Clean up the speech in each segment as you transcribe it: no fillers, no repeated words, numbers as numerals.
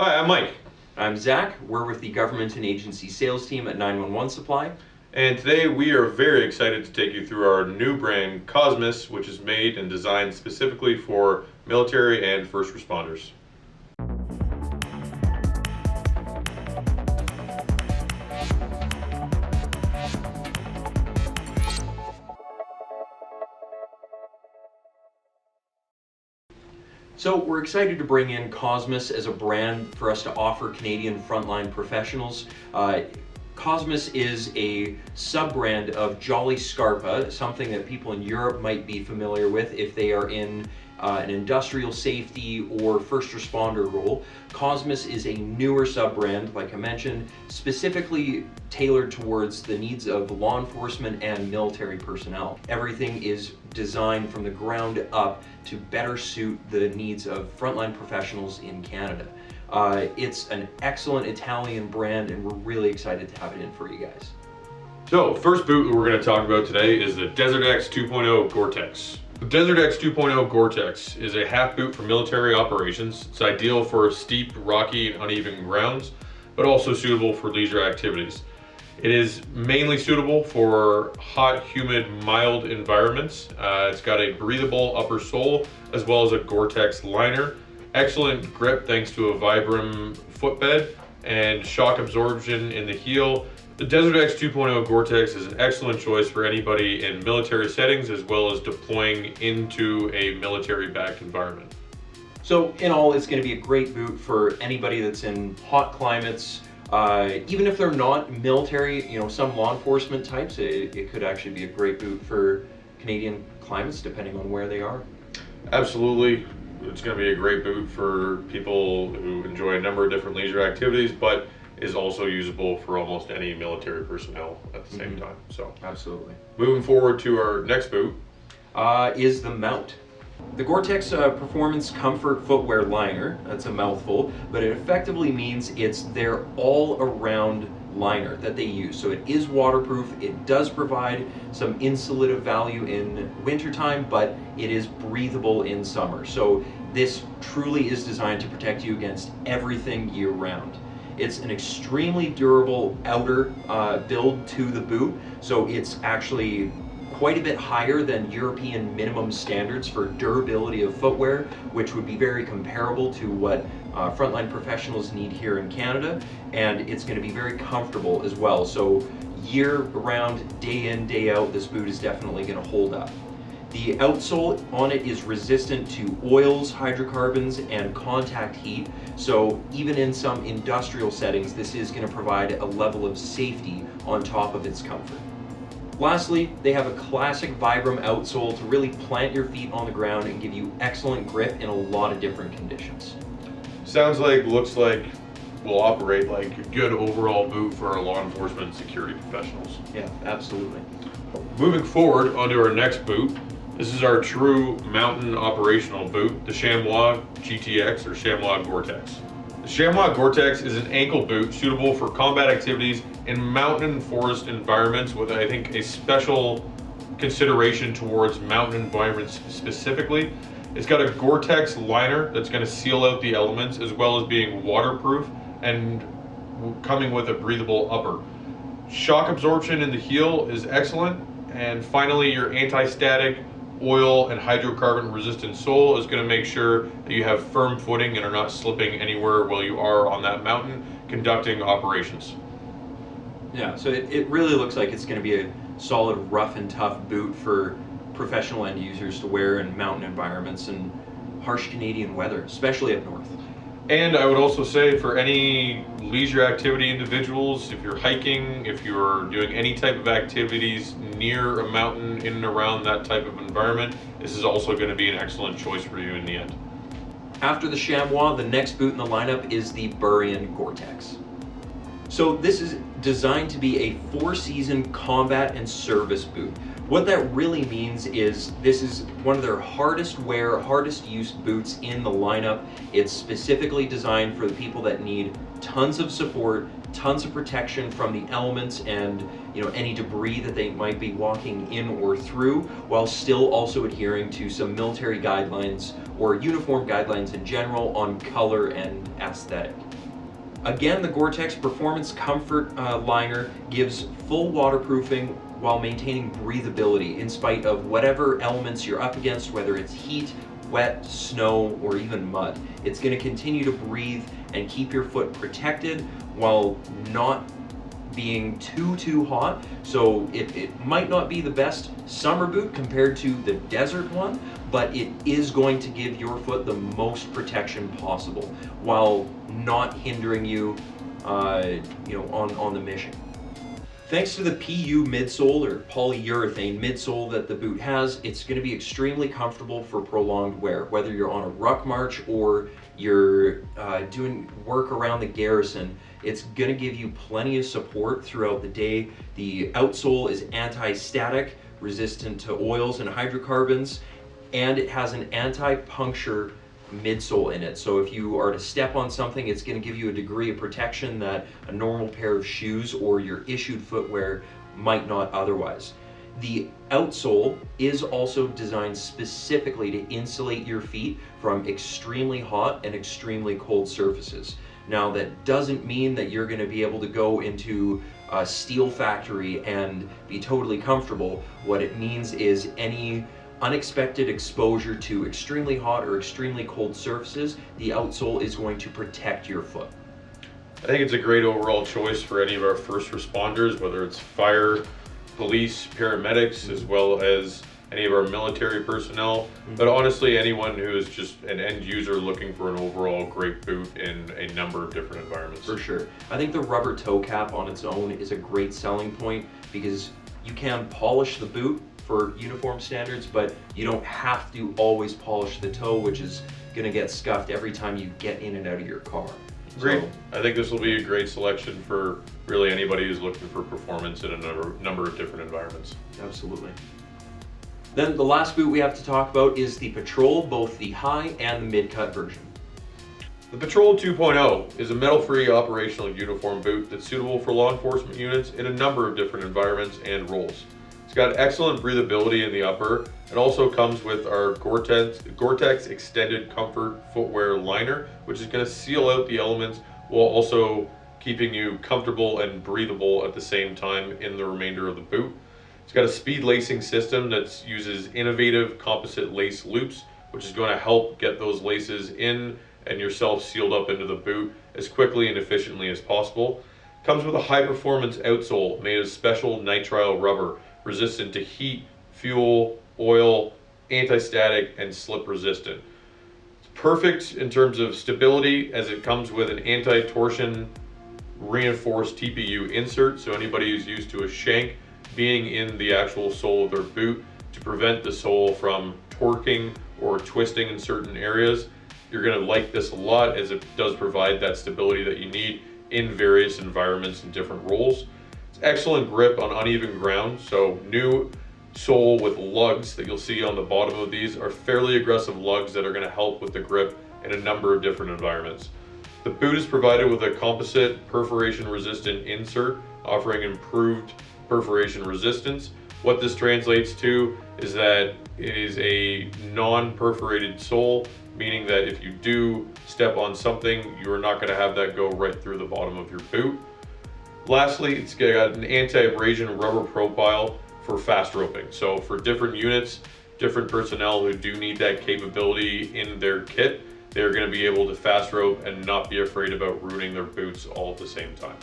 Hi, I'm Mike. I'm Zach. We're with the government and agency sales team at 911 Supply. And today we are very excited to take you through our new brand, Cosmas, which is made and designed specifically for military and first responders. So we're excited to bring in Cosmas as a brand for us to offer Canadian frontline professionals. Cosmas is a sub-brand of Jolly Scarpe, something that people in Europe might be familiar with if they are in an industrial safety or first responder role. Cosmas is a newer sub-brand, like I mentioned, specifically tailored towards the needs of law enforcement and military personnel. Everything is designed from the ground up to better suit the needs of frontline professionals in Canada. It's an excellent Italian brand, and we're really excited to have it in for you guys. So, first boot that we're going to talk about today is the Desert X 2.0 GoreTex. The Desert X 2.0 GoreTex is a half boot for military operations. It's ideal for steep, rocky, and uneven grounds, but also suitable for leisure activities. It is mainly suitable for hot, humid, mild environments. It's got a breathable upper sole as well as a GoreTex liner. Excellent grip thanks to a Vibram footbed and shock absorption in the heel. The Desert X 2.0 GoreTex is an excellent choice for anybody in military settings as well as deploying into a military-backed environment. So in all, it's going to be a great boot for anybody that's in hot climates. Even if they're not military, some law enforcement types, it could actually be a great boot for Canadian climates depending on where they are. Absolutely. It's going to be a great boot for people who enjoy a number of different leisure activities, but is also usable for almost any military personnel at the same time. So absolutely. Moving forward to our next boot is the mount. The GoreTex Performance Comfort Footwear Liner, that's a mouthful, but it effectively means it's their all-around liner that they use. So it is waterproof, it does provide some insulative value in wintertime, but it is breathable in summer. So this truly is designed to protect you against everything year-round. It's an extremely durable outer build to the boot, so it's actually quite a bit higher than European minimum standards for durability of footwear, which would be very comparable to what frontline professionals need here in Canada, and it's going to be very comfortable as well. So year-round, day in, day out, this boot is definitely going to hold up. The outsole on it is resistant to oils, hydrocarbons, and contact heat, so even in some industrial settings, this is going to provide a level of safety on top of its comfort. Lastly, they have a classic Vibram outsole to really plant your feet on the ground and give you excellent grip in a lot of different conditions. looks like will operate like a good overall boot for our law enforcement and security professionals. Yeah, absolutely. Moving forward onto our next boot, this is our true mountain operational boot, the Chamois GTX or Chamois GoreTex. The Chamois GoreTex is an ankle boot suitable for combat activities in mountain and forest environments with, I think, a special consideration towards mountain environments specifically. It's got a GoreTex liner that's going to seal out the elements as well as being waterproof and coming with a breathable upper. Shock absorption in the heel is excellent, and finally your anti-static, oil and hydrocarbon resistant sole is going to make sure that you have firm footing and are not slipping anywhere while you are on that mountain conducting operations. Yeah, so it really looks like it's going to be a solid, rough and tough boot for professional end users to wear in mountain environments and harsh Canadian weather, especially up north. And I would also say for any leisure activity individuals, if you're hiking, if you're doing any type of activities near a mountain, in and around that type of environment, this is also going to be an excellent choice for you in the end. After the Chamois, the next boot in the lineup is the Burien GoreTex. So this is designed to be a 4-season combat and service boot. What that really means is this is one of their hardest wear, hardest use boots in the lineup. It's specifically designed for the people that need tons of support, tons of protection from the elements and any debris that they might be walking in or through, while still also adhering to some military guidelines or uniform guidelines in general on color and aesthetic. Again, the GoreTex Performance Comfort liner gives full waterproofing while maintaining breathability in spite of whatever elements you're up against, whether it's heat, wet, snow, or even mud. It's going to continue to breathe and keep your foot protected while not being too hot. So it might not be the best summer boot compared to the desert one, but it is going to give your foot the most protection possible while not hindering you on the mission. Thanks to the PU midsole, or polyurethane midsole that the boot has, it's going to be extremely comfortable for prolonged wear, whether you're on a ruck march or you're doing work around the garrison. It's going to give you plenty of support throughout the day. The outsole is anti-static, resistant to oils and hydrocarbons, and it has an anti-puncture midsole in it. So if you are to step on something, it's going to give you a degree of protection that a normal pair of shoes or your issued footwear might not otherwise. The outsole is also designed specifically to insulate your feet from extremely hot and extremely cold surfaces. Now, that doesn't mean that you're going to be able to go into a steel factory and be totally comfortable. What it means is any unexpected exposure to extremely hot or extremely cold surfaces, the outsole is going to protect your foot. I think it's a great overall choice for any of our first responders, whether it's fire, police, paramedics, as well as any of our military personnel, but honestly anyone who is just an end user looking for an overall great boot in a number of different environments. For sure. I think the rubber toe cap on its own is a great selling point because you can polish the boot for uniform standards, but you don't have to always polish the toe, which is going to get scuffed every time you get in and out of your car. Great. I think this will be a great selection for really anybody who's looking for performance in a number of different environments. Absolutely. Then the last boot we have to talk about is the Patrol, both the high and the mid-cut version. The Patrol 2.0 is a metal-free operational uniform boot that's suitable for law enforcement units in a number of different environments and roles. It's got excellent breathability in the upper. It also comes with our GoreTex Extended Comfort Footwear Liner, which is going to seal out the elements while also keeping you comfortable and breathable at the same time in the remainder of the boot. It's got a speed lacing system that uses innovative composite lace loops, which is going to help get those laces in and yourself sealed up into the boot as quickly and efficiently as possible. It comes with a high performance outsole made of special nitrile rubber, resistant to heat, fuel, oil, anti-static, and slip resistant. It's perfect in terms of stability as it comes with an anti-torsion reinforced TPU insert, so anybody who's used to a shank being in the actual sole of their boot to prevent the sole from torquing or twisting in certain areas. You're going to like this a lot as it does provide that stability that you need in various environments and different roles. Excellent grip on uneven ground, so new sole with lugs that you'll see on the bottom of these are fairly aggressive lugs that are going to help with the grip in a number of different environments. The boot is provided with a composite perforation resistant insert offering improved perforation resistance. What this translates to is that it is a non-perforated sole, meaning that if you do step on something, you are not going to have that go right through the bottom of your boot. Lastly, it's got an anti-abrasion rubber profile for fast roping. So for different units, different personnel who do need that capability in their kit, they're going to be able to fast rope and not be afraid about ruining their boots all at the same time.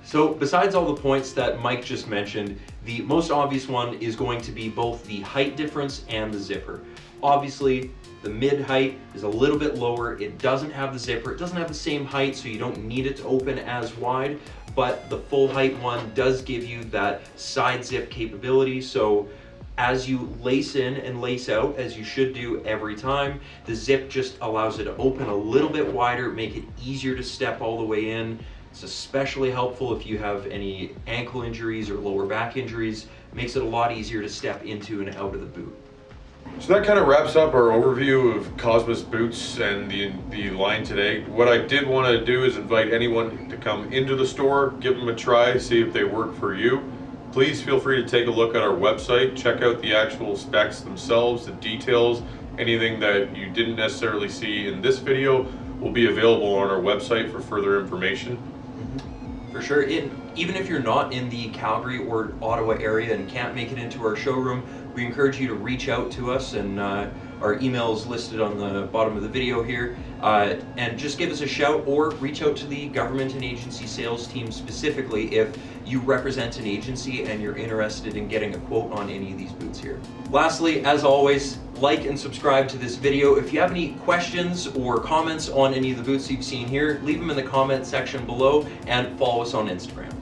So besides all the points that Mike just mentioned, the most obvious one is going to be both the height difference and the zipper. Obviously, the mid height is a little bit lower. It doesn't have the zipper. It doesn't have the same height, so you don't need it to open as wide, but the full height one does give you that side zip capability. So as you lace in and lace out, as you should do every time, the zip just allows it to open a little bit wider, make it easier to step all the way in. It's especially helpful if you have any ankle injuries or lower back injuries. Makes it a lot easier to step into and out of the boot. So that kind of wraps up our overview of Cosmas boots and the line today. What I did want to do is invite anyone to come into the store, give them a try, see if they work for you. Please feel free to take a look at our website, check out the actual specs themselves, the details, anything that you didn't necessarily see in this video will be available on our website for further information. For sure. Even if you're not in the Calgary or Ottawa area and can't make it into our showroom, we encourage you to reach out to us, and our email is listed on the bottom of the video here. And just give us a shout or reach out to the government and agency sales team specifically if you represent an agency and you're interested in getting a quote on any of these boots here. Lastly, as always, like and subscribe to this video. If you have any questions or comments on any of the boots you've seen here, leave them in the comment section below and follow us on Instagram.